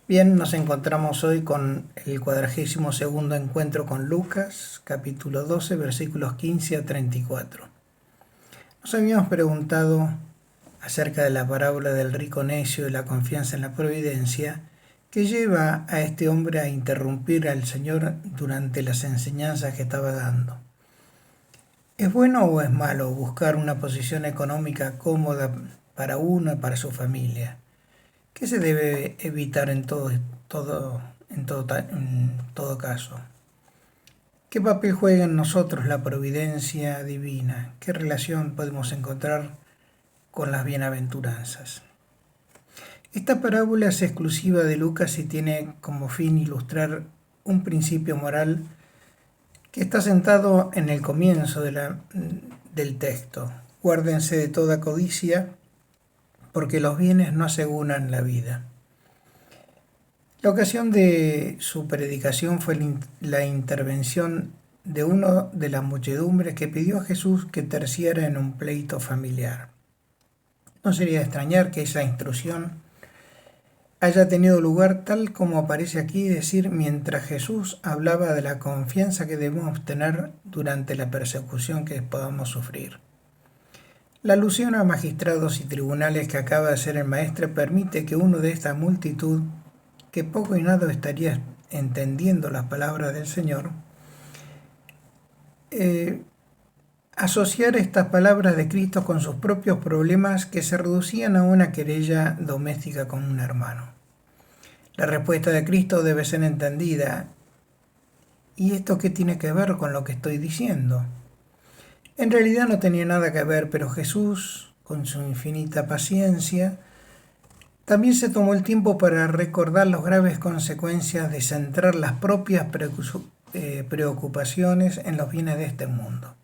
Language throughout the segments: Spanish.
Bien, nos encontramos hoy con el 42º encuentro con Lucas, capítulo 12, versículos 15 a 34. Nos habíamos preguntado acerca de la parábola del rico necio y la confianza en la providencia que lleva a este hombre a interrumpir al Señor durante las enseñanzas que estaba dando. ¿Es bueno o es malo buscar una posición económica cómoda para uno y para su familia? ¿Qué se debe evitar en todo caso? ¿Qué papel juega en nosotros la providencia divina? ¿Qué relación podemos encontrar con las bienaventuranzas? Esta parábola es exclusiva de Lucas y tiene como fin ilustrar un principio moral que está sentado en el comienzo del texto. Guárdense de toda codicia, porque los bienes no aseguran la vida. La ocasión de su predicación fue la intervención de uno de la muchedumbre que pidió a Jesús que terciara en un pleito familiar. No sería de extrañar que esa instrucción haya tenido lugar tal como aparece aquí, decir, mientras Jesús hablaba de la confianza que debemos tener durante la persecución que podamos sufrir. La alusión a magistrados y tribunales que acaba de hacer el maestro permite que uno de esta multitud, que poco y nada estaría entendiendo las palabras del Señor, asociar estas palabras de Cristo con sus propios problemas que se reducían a una querella doméstica con un hermano. La respuesta de Cristo debe ser entendida. ¿Y esto qué tiene que ver con lo que estoy diciendo? En realidad no tenía nada que ver, pero Jesús, con su infinita paciencia, también se tomó el tiempo para recordar las graves consecuencias de centrar las propias preocupaciones en los bienes de este mundo.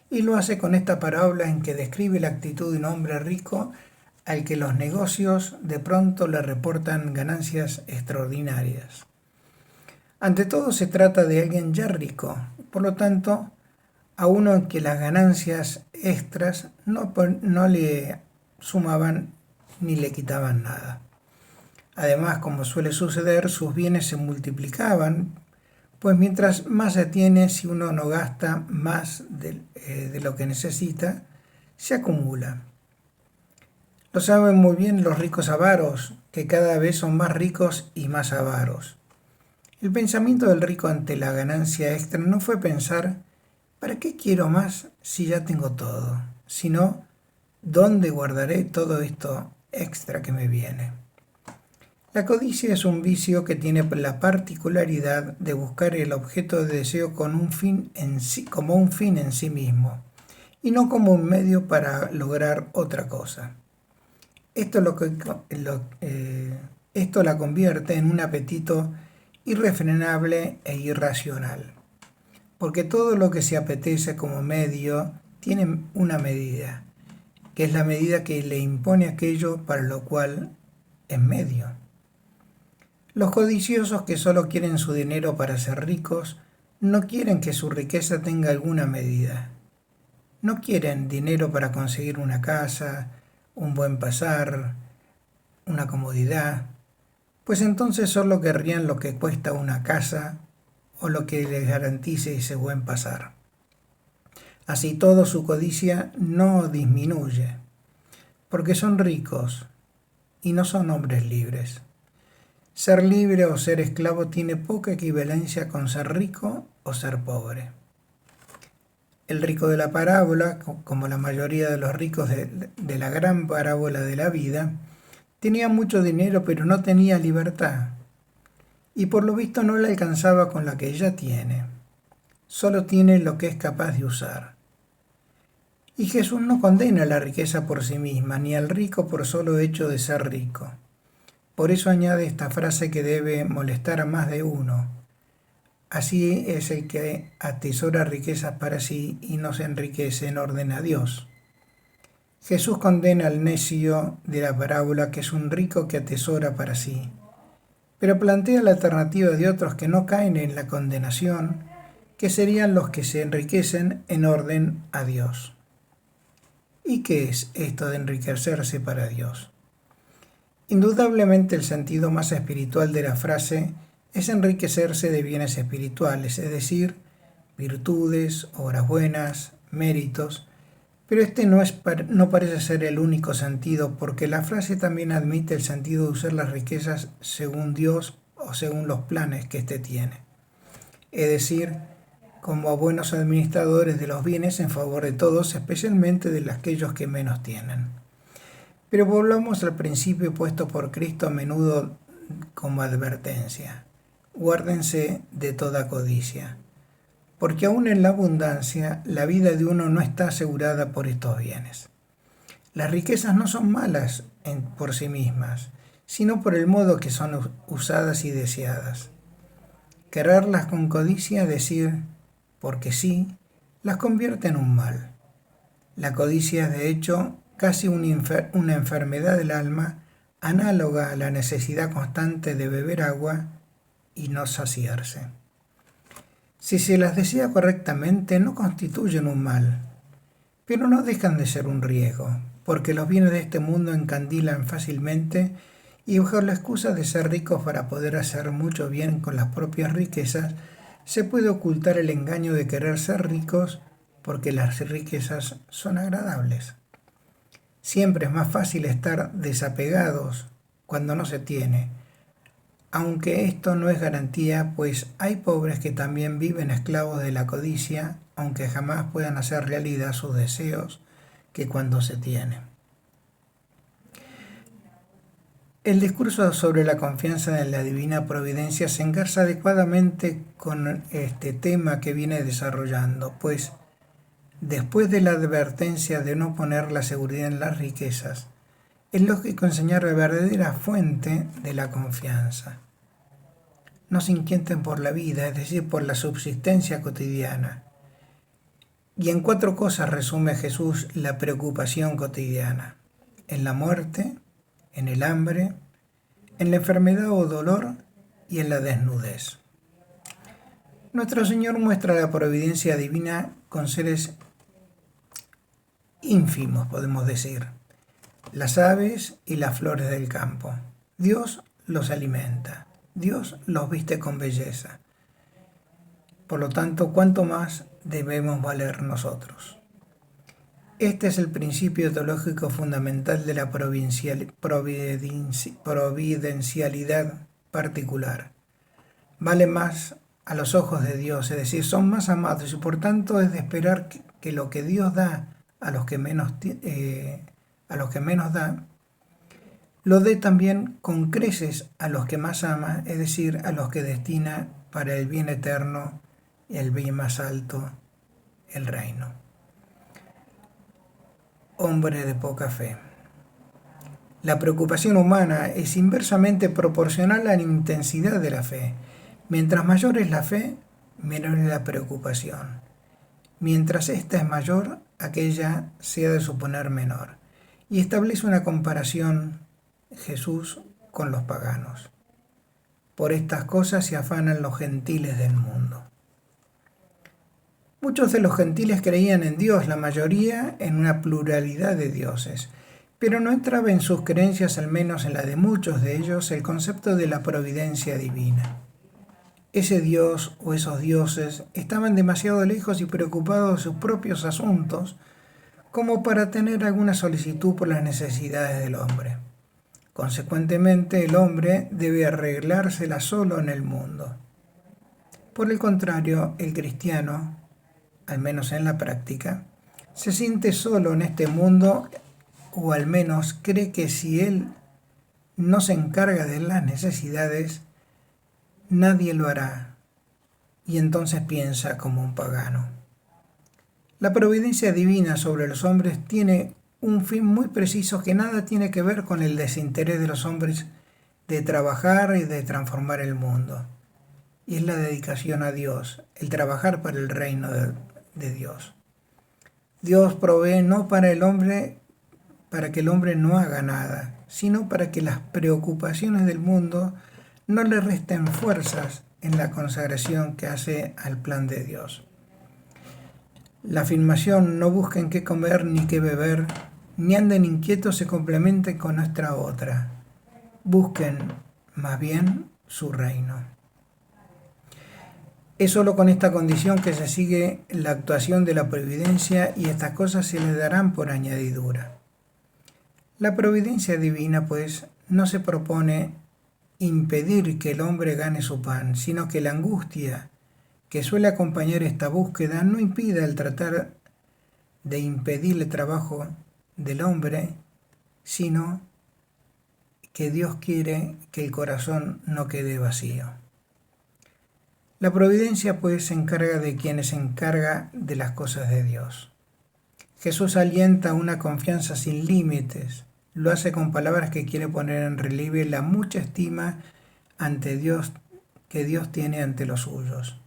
Y lo hace con esta parábola en que describe la actitud de un hombre rico al que los negocios de pronto le reportan ganancias extraordinarias. Ante todo se trata de alguien ya rico, por lo tanto, a uno en que las ganancias extras no le sumaban ni le quitaban nada. Además, como suele suceder, sus bienes se multiplicaban, pues mientras más se tiene, si uno no gasta más de lo que necesita, se acumula. Lo saben muy bien los ricos avaros, que cada vez son más ricos y más avaros. El pensamiento del rico ante la ganancia extra no fue pensar, ¿para qué quiero más si ya tengo todo? Sino, ¿dónde guardaré todo esto extra que me viene? La codicia es un vicio que tiene la particularidad de buscar el objeto de deseo como un fin en sí mismo, y no como un medio para lograr otra cosa. Esto la convierte en un apetito irrefrenable e irracional, porque todo lo que se apetece como medio tiene una medida, que es la medida que le impone aquello para lo cual es medio. Los codiciosos que solo quieren su dinero para ser ricos, no quieren que su riqueza tenga alguna medida. No quieren dinero para conseguir una casa, un buen pasar, una comodidad, pues entonces solo querrían lo que cuesta una casa o lo que les garantice ese buen pasar. Así todo, su codicia no disminuye, porque son ricos y no son hombres libres. Ser libre o ser esclavo tiene poca equivalencia con ser rico o ser pobre. El rico de la parábola, como la mayoría de los ricos de la gran parábola de la vida, tenía mucho dinero pero no tenía libertad, y por lo visto no le alcanzaba con la que ella tiene. Solo tiene lo que es capaz de usar. Y Jesús no condena la riqueza por sí misma, ni al rico por solo hecho de ser rico. Por eso añade esta frase que debe molestar a más de uno. Así es el que atesora riquezas para sí y no se enriquece en orden a Dios. Jesús condena al necio de la parábola, que es un rico que atesora para sí, pero plantea la alternativa de otros que no caen en la condenación, que serían los que se enriquecen en orden a Dios. ¿Y qué es esto de enriquecerse para Dios? Indudablemente el sentido más espiritual de la frase es enriquecerse de bienes espirituales, es decir, virtudes, obras buenas, méritos, pero este no parece ser el único sentido, porque la frase también admite el sentido de usar las riquezas según Dios o según los planes que éste tiene, es decir, como buenos administradores de los bienes en favor de todos, especialmente de aquellos que menos tienen. Pero volvamos al principio puesto por Cristo a menudo como advertencia: guárdense de toda codicia, porque aún en la abundancia la vida de uno no está asegurada por estos bienes. Las riquezas no son malas por sí mismas, sino por el modo que son usadas y deseadas. Quererlas con codicia, decir porque sí, las convierte en un mal. La codicia es de hecho casi una enfermedad del alma, análoga a la necesidad constante de beber agua y no saciarse. Si se las desea correctamente, no constituyen un mal, pero no dejan de ser un riesgo, porque los bienes de este mundo encandilan fácilmente y bajo la excusa de ser ricos para poder hacer mucho bien con las propias riquezas, se puede ocultar el engaño de querer ser ricos porque las riquezas son agradables. Siempre es más fácil estar desapegados cuando no se tiene, aunque esto no es garantía, pues hay pobres que también viven esclavos de la codicia, aunque jamás puedan hacer realidad sus deseos que cuando se tiene. El discurso sobre la confianza en la divina providencia se engarza adecuadamente con este tema que viene desarrollando, pues después de la advertencia de no poner la seguridad en las riquezas, es lógico enseñar la verdadera fuente de la confianza. No se inquieten por la vida, es decir, por la subsistencia cotidiana. Y en 4 cosas resume Jesús la preocupación cotidiana: en la muerte, en el hambre, en la enfermedad o dolor y en la desnudez. Nuestro Señor muestra la providencia divina con seres ínfimos, podemos decir, las aves y las flores del campo. Dios los alimenta, Dios los viste con belleza. Por lo tanto, ¿cuánto más debemos valer nosotros? Este es el principio teológico fundamental de la providencialidad particular. Vale más a los ojos de Dios, es decir, son más amados y por tanto es de esperar que lo que Dios da a los que menos da, lo dé también con creces a los que más ama, es decir, a los que destina para el bien eterno y el bien más alto, el reino. Hombre de poca fe. La preocupación humana es inversamente proporcional a la intensidad de la fe. Mientras mayor es la fe, menor es la preocupación. Mientras esta es mayor, aquella se ha de suponer menor. Y establece una comparación Jesús con los paganos. Por estas cosas se afanan los gentiles del mundo. Muchos de los gentiles creían en Dios, la mayoría en una pluralidad de dioses, pero no entraba en sus creencias, al menos en la de muchos de ellos, el concepto de la providencia divina. Ese Dios o esos dioses estaban demasiado lejos y preocupados de sus propios asuntos como para tener alguna solicitud por las necesidades del hombre. Consecuentemente, el hombre debe arreglársela solo en el mundo. Por el contrario, el cristiano, al menos en la práctica, se siente solo en este mundo, o al menos cree que si él no se encarga de las necesidades, nadie lo hará, y entonces piensa como un pagano. La providencia divina sobre los hombres tiene un fin muy preciso que nada tiene que ver con el desinterés de los hombres de trabajar y de transformar el mundo. Y es la dedicación a Dios, el trabajar para el reino de Dios. Dios provee no para el hombre, para que el hombre no haga nada, sino para que las preocupaciones del mundo no le resten fuerzas en la consagración que hace al plan de Dios. La afirmación "no busquen qué comer ni qué beber, ni anden inquietos" se complementa con nuestra otra: busquen más bien su reino. Es solo con esta condición que se sigue la actuación de la providencia y estas cosas se le darán por añadidura. La providencia divina, pues, no se propone impedir que el hombre gane su pan, sino que la angustia que suele acompañar esta búsqueda no impida el tratar de impedir el trabajo del hombre, sino que Dios quiere que el corazón no quede vacío. La providencia pues se encarga de quienes se encarga de las cosas de Dios. Jesús alienta una confianza sin límites, lo hace con palabras que quiere poner en relieve la mucha estima ante Dios que Dios tiene ante los suyos.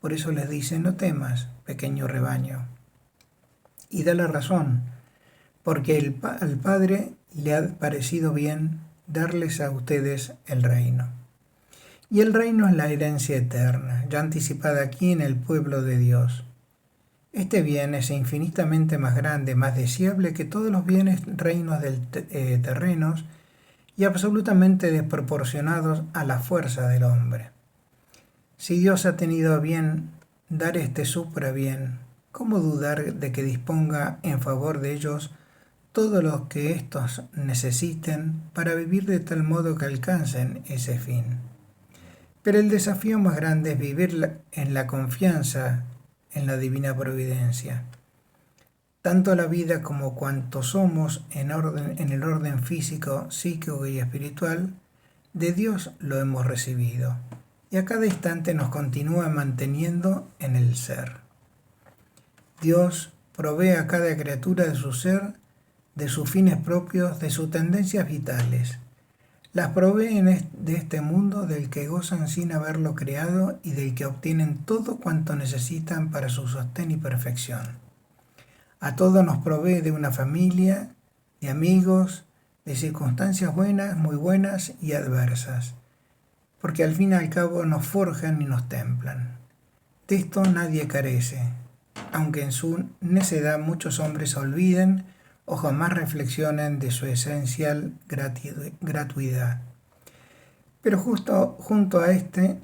Por eso les dice: no temas, pequeño rebaño. Y da la razón, porque al Padre le ha parecido bien darles a ustedes el reino. Y el reino es la herencia eterna, ya anticipada aquí en el pueblo de Dios. Este bien es infinitamente más grande, más deseable que todos los bienes reinos terrenos y absolutamente desproporcionados a la fuerza del hombre. Si Dios ha tenido a bien dar este suprabién, ¿cómo dudar de que disponga en favor de ellos todo lo que éstos necesiten para vivir de tal modo que alcancen ese fin? Pero el desafío más grande es vivir en la confianza en la divina providencia. Tanto la vida como cuanto somos en el orden físico, psíquico y espiritual, de Dios lo hemos recibido. Y a cada instante nos continúa manteniendo en el ser. Dios provee a cada criatura de su ser, de sus fines propios, de sus tendencias vitales. Las provee de este mundo del que gozan sin haberlo creado y del que obtienen todo cuanto necesitan para su sostén y perfección. A todos nos provee de una familia, de amigos, de circunstancias buenas, muy buenas y adversas, porque al fin y al cabo nos forjan y nos templan. De esto nadie carece, aunque en su necedad muchos hombres olviden o jamás reflexionen de su esencial gratuidad. Pero justo junto a este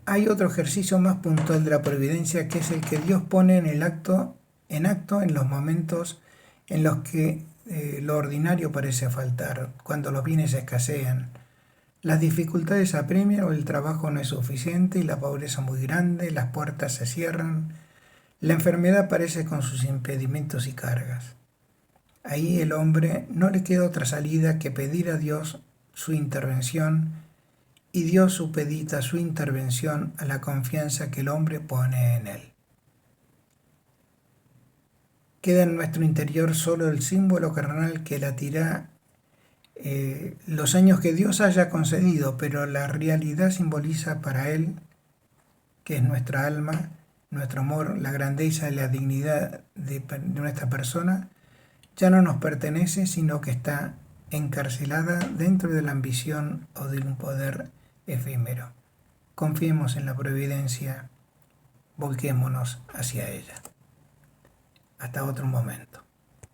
hay otro ejercicio más puntual de la providencia, que es el que Dios pone en acto en los momentos en los que lo ordinario parece faltar, cuando los bienes escasean, las dificultades apremian o el trabajo no es suficiente y la pobreza muy grande, las puertas se cierran, la enfermedad aparece con sus impedimentos y cargas. Ahí el hombre no le queda otra salida que pedir a Dios su intervención, y Dios supedita su intervención a la confianza que el hombre pone en él. Queda en nuestro interior solo el símbolo carnal que latirá los años que Dios haya concedido, pero la realidad simboliza para él, que es nuestra alma, nuestro amor, la grandeza y la dignidad de nuestra persona, ya no nos pertenece, sino que está encarcelada dentro de la ambición o de un poder efímero. Confiemos en la providencia, volquémonos hacia ella. Hasta otro momento.